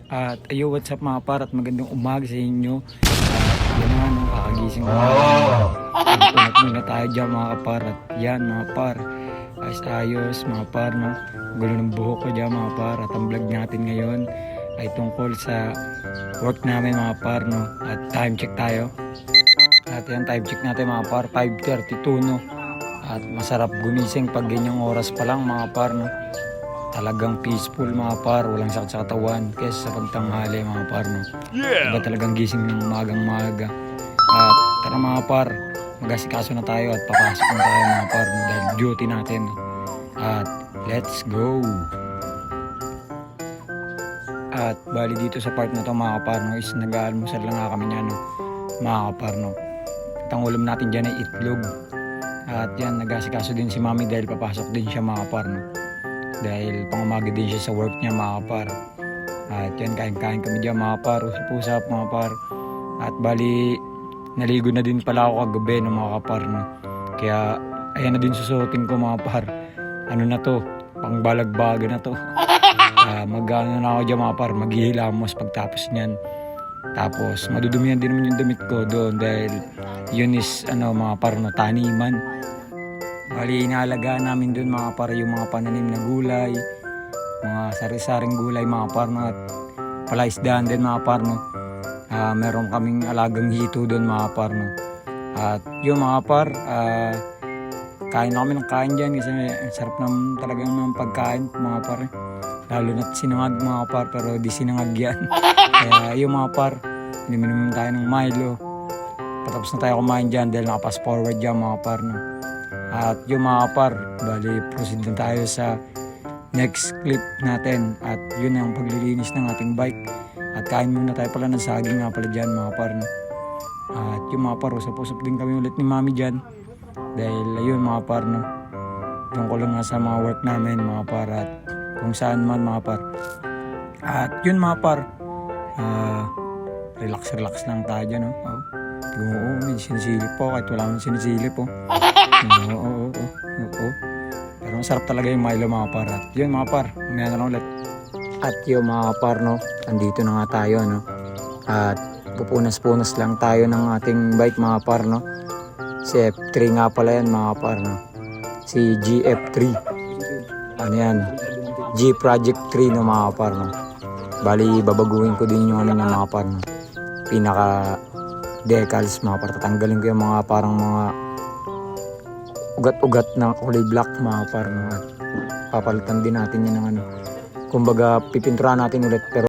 At ayo, what's up mga par, at magandang umaga sa inyo. At yan na, no, kakagising ko na. Punat muna tayo dyan mga par. At yan mga par, ayos mga par, no. Gulo ng buhok ko dyan mga par. At ang vlog natin ngayon ay tungkol sa work namin mga par, no. At time check tayo. At yan, time check natin mga par, 5:32, no. At masarap gumising pag ganyang oras pa lang mga par, no. Talagang peaceful mga par, walang sakit sa katawan kaysa sa pagtanghali mga par, no. Iba talagang gising ng umagang maaga. At tara mga par, mag-asikaso na tayo at papasok na tayo mga par, no, dahil duty natin. At let's go! At bali dito sa part na to mga par, no, is nag-aalmusal lang nga kami niya, no, mga par, no. At ang ulam natin dyan ay itlog. At yan, nag-asikaso din si mami dahil papasok din siya mga par, no. Dahil pangumaga din siya sa work niya mga par. At yan, kain-kain kami dyan mga par, usap-usap mga par. At bali, naligo na din pala ako kagabi ng mga kapar, no. Kaya ayan na din susuotin ko mga par. Ano na to, pang balagbaga na to. Mag-ano na ako dyan mga par, maghihilamos pagtapos niyan. Tapos madudumihan din naman yung damit ko doon dahil yun is ano mga par, no, taniman. Bali, inaalagaan namin dun mga par yung mga pananim na gulay, mga sari-saring gulay mga par, no, at palaisdaan din mga par, no. Meron kaming alagang hito dun mga par, no. At yung mga par, kain na kami ng kain dyan kasi sarap naman talagang ng pagkain mga par, eh. Lalo na't sinangag mga par, pero di sinangag yan. Kaya yung mga par, minimum tayo ng Milo. Patapos na tayo kumain dyan dahil nakapass forward dyan mga par, no. At yung mga par, bali proceed na tayo sa next clip natin. At yun ang paglilinis ng ating bike. At kain muna tayo pala ng saging nga pala dyan mga par, no? At yung mga par, usap-usap din kami ulit ni mami dyan. Dahil ayun mga par, no, tungkol lang nga sa mga work namin mga par, at kung saan man mga par. At yun mga par, relax lang tayo dyan, no? Oo, may sinisilip po kahit wala mong sinisilip po. Oo. Pero masarap talaga yung Milo mga par. At yun mga par, umaya na lang ulit. At yung mga par, no, andito na nga tayo, no. At pupunas-punas lang tayo ng ating bike mga par, no. Si F3 nga pala yan mga par, no. Si GF3. Ano yan? G Project 3 no mga par, no. Bali, babaguhin ko din yung ano niya mga par, no. Pinaka decals mga par. Tatanggalin ko yung mga parang mga ugat-ugat na kulay black mga par, no. At papalitan din natin yun ng ano. Kumbaga pipinturahan natin ulit pero